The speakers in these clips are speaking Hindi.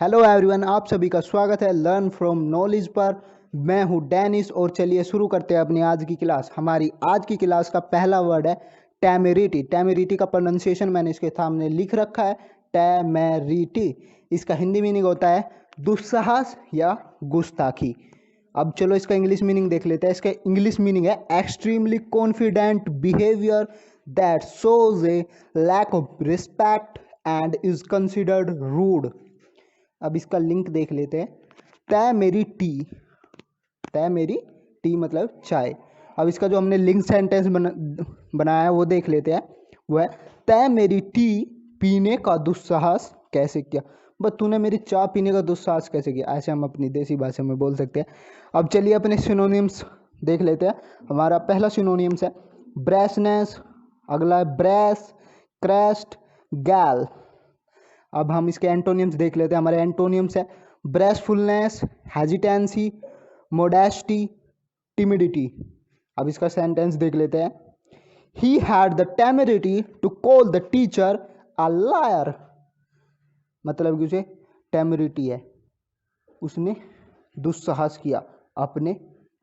हेलो एवरीवन, आप सभी का स्वागत है लर्न फ्रॉम नॉलेज पर। मैं हूं डेनिस और चलिए शुरू करते हैं अपनी आज की क्लास। हमारी आज की क्लास का पहला वर्ड है टैमेरिटी। टैमेरिटी का प्रोनाउंसिएशन मैंने इसके सामने लिख रखा है, टैमेरिटी। इसका हिंदी मीनिंग होता है दुस्साहस या गुस्ताखी। अब चलो इसका इंग्लिश मीनिंग देख लेते हैं। इसका इंग्लिश मीनिंग है extremely confident behaviour that shows a lack of respect and is considered rude. अब इसका लिंक देख लेते हैं। तय मेरी टी, तय मेरी टी मतलब चाय। अब इसका जो हमने लिंक सेंटेंस बनाया है वो देख लेते हैं। वो है तय मेरी टी पीने का दुस्साहस कैसे किया। बस तूने मेरी चाय पीने का दुस्साहस कैसे किया, ऐसे हम अपनी देसी भाषा में बोल सकते हैं। अब चलिए अपने सिनोनिम्स देख लेते हैं। हमारा पहला सिनोनिम्स है ब्रेसनेस, अगला है ब्रेस, क्रेस्ट, गैल। अब हम इसके एंटोनियम्स देख लेते हैं। हमारे एंटोनियम्स है ब्रेसफुलनेस, हेजिटेंसी, मोडेस्टी, टिमिडिटी। अब इसका सेंटेंस देख लेते हैं। He had the temerity to call the teacher a liar. मतलब कि उसे टेमेरिटी है, उसने दुस्साहस किया अपने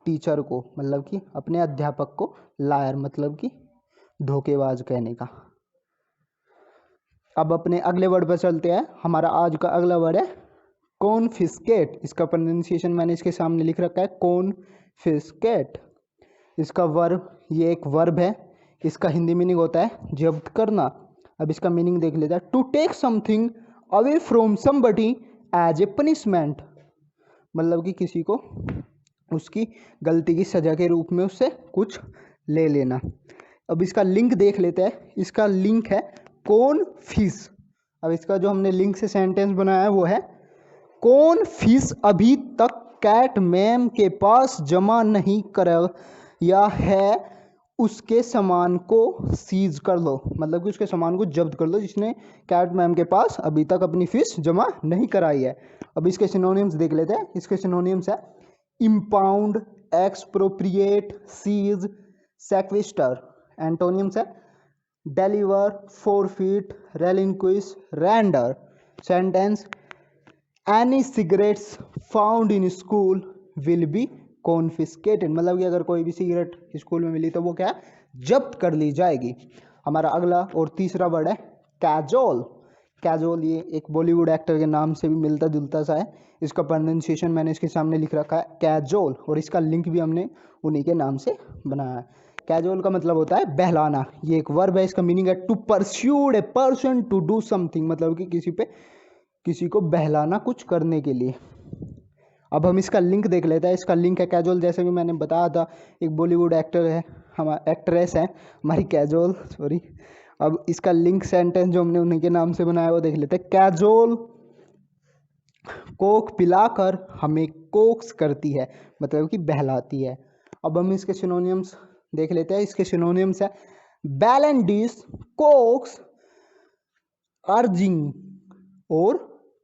टीचर को, मतलब कि अपने अध्यापक को लायर मतलब कि धोखेबाज कहने का। अब अपने अगले वर्ड पर चलते हैं। हमारा आज का अगला वर्ड है कॉन्फिस्केट। इसका प्रोनाउंसिएशन मैंने इसके सामने लिख रखा है, कॉन्फिस्केट। इसका वर्ब, ये एक वर्ब है। इसका हिंदी मीनिंग होता है जब्त करना। अब इसका मीनिंग देख लेते हैं। To take something away from somebody as a punishment. मतलब कि किसी को उसकी गलती की सजा के रूप में उससे कुछ ले लेना। अब इसका लिंक देख लेते हैं। इसका लिंक है कौन फिश। अब इसका जो हमने लिंक से सेंटेंस बनाया है वो है कौन फिश अभी तक कैट मैम के पास जमा नहीं कराया है, उसके सामान को सीज कर लो। मतलब कि उसके सामान को जब्त कर लो जिसने कैट मैम के पास अभी तक अपनी फीस जमा नहीं कराई है। अब इसके सिनोनिम्स देख लेते हैं। इसके सिनोनिम्स है इम्पाउंड, एक्सप्रोप्रिएट, सीज, सेक्विस्टर। एंटोनिम्स है deliver, forfeit, relinquish, render. Sentence any cigarettes found in school will be confiscated. मतलब कि अगर कोई भी सिगरेट स्कूल में मिली तो वो क्या जब्त कर ली जाएगी। हमारा अगला और तीसरा वर्ड है कैजोल। कैजोल ये एक बॉलीवुड एक्टर के नाम से भी मिलता जुलता सा है। इसका प्रोनाउंसिएशन मैंने इसके सामने लिख रखा है कैजोल, और इसका लिंक भी हमने उन्हीं के नाम से बनाया है। कैजुअल का मतलब होता है बहलाना। ये एक वर्ब है। इसका मीनिंग है to persuade a person to do something. मतलब कि किसी को बहलाना कुछ करने के लिए। अब हम इसका लिंक देख लेते हैं। इसका लिंक है कैजुअल, जैसे कि मैंने बताया था एक बॉलीवुड एक्टर है, हमारा एक्ट्रेस है हमारी कैजुअल, सॉरी। अब इसका लिंक सेंटेंस जो हमने उन्हीं के नाम से बनाया वो देख लेते हैं। कैजुअल कोक पिलाकर हमें कोक्स करती है, मतलब कि बहलाती है। अब हम इसके सिनोनिम्स देख लेते हैं। इसके सिनोनिम्स है बैलेंडिस, कोक्स, अर्जिंग और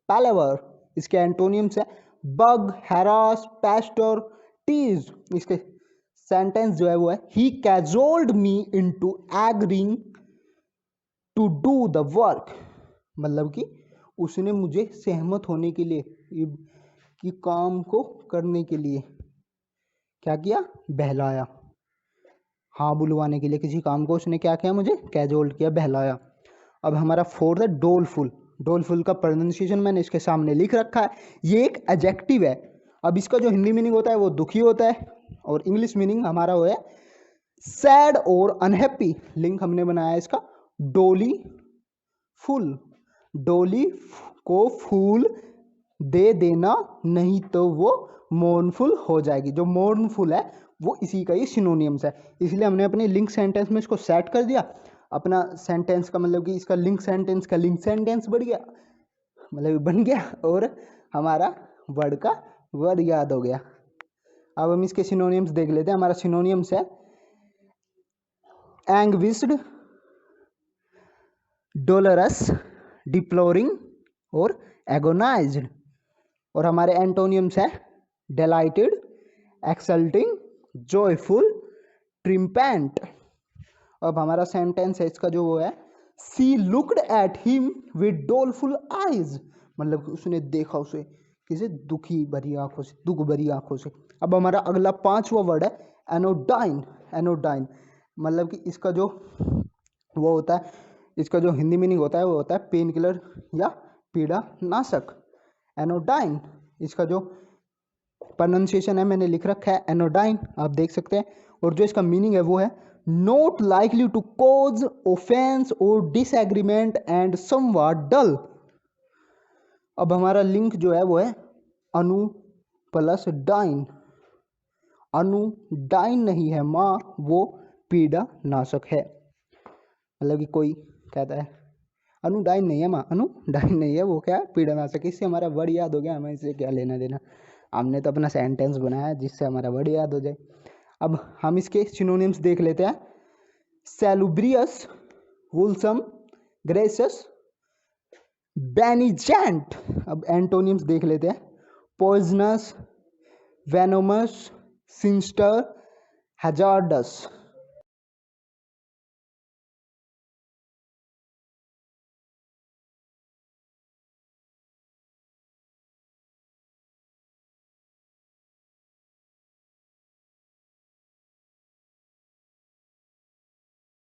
पैलेवर। इसके एंटोनिम्स है बग, हैरास, पेस्टर, टीज। इसके सेंटेंस जो है वो है he cajoled me into agreeing to do the work. मतलब कि उसने मुझे सहमत होने के लिए, कि काम को करने के लिए क्या किया, बहलाया। हाँ बुलवाने के लिए किसी काम को उसने क्या किया, मुझे कैजोल्ड किया, बहलाया। अब हमारा फोर्थ है डोलफुल। डोलफुल का प्रोनाउंसिएशन मैंने इसके सामने लिख रखा है। ये एक एडजेक्टिव है। अब इसका जो हिंदी मीनिंग होता है वो दुखी होता है, और इंग्लिश मीनिंग हमारा वो है सैड और अनहैप्पी। लिंक हमने बनाया इसका डोली फुल। डोली को फूल दे देना, नहीं तो वो मोर्नफुल हो जाएगी। जो मोर्नफुल है वो इसी का ही सिनोनियम्स है, इसलिए हमने अपने लिंक सेंटेंस में इसको सेट कर दिया। अपना सेंटेंस का मतलब कि इसका लिंक सेंटेंस का लिंक सेंटेंस बढ़ गया, मतलब बन गया, और हमारा वर्ड का वर्ड याद हो गया। अब हम इसके सिनोनियम्स देख लेते हैं। हमारा सिनोनियम्स है एंग्विस्ड, डोलरस, डिप्लोरिंग और एगोनाइज्ड। और हमारे एंटोनियम्स है डेलाइटेड, एक्सल्टिंग, जॉयफुल, ट्रिम्पेंट। अब हमारा सेंटेंस है इसका जो वो है she looked at him with doleful eyes. मतलब कि उसने देखा उसे किसे दुखी भरी आंखों से, दुख भरी आंखों से। अब हमारा अगला 5वां वर्ड है एनोडाइन। एनोडाइन मतलब कि इसका जो वो होता है, इसका जो हिंदी मीनिंग होता है वो होता है पेन किलर या पीड़ा नाशक। एनोडाइन इसका जो प्रोनाउंसिएशन है मैंने लिख रखा है एनोडाइन, आप देख सकते हैं। और जो इसका मीनिंग है वो है not likely to cause offence और डिसएग्रीमेंट एंड समवॉट डल। अब हमारा लिंक जो है वो है अनु प्लस डाइन। अनु डाइन नहीं है माँ, वो पीड़ा नाशक है। मतलब कि कोई कहता है अनु डाइन नहीं है माँ, अनु डाइन नहीं है, वो क्या है पीड़ा नाशक। इससे हमारा वर्ड याद हो गया, हमें इससे क्या लेना देना, हमने तो अपना सेंटेंस बनाया जिससे हमारा वर्ड याद हो जाए। अब हम इसके सिनोनिम्स देख लेते हैं। Salubrious, wholesome, gracious, benignant. अब एंटोनिम्स देख लेते हैं। Poisonous, venomous, sinister, hazards.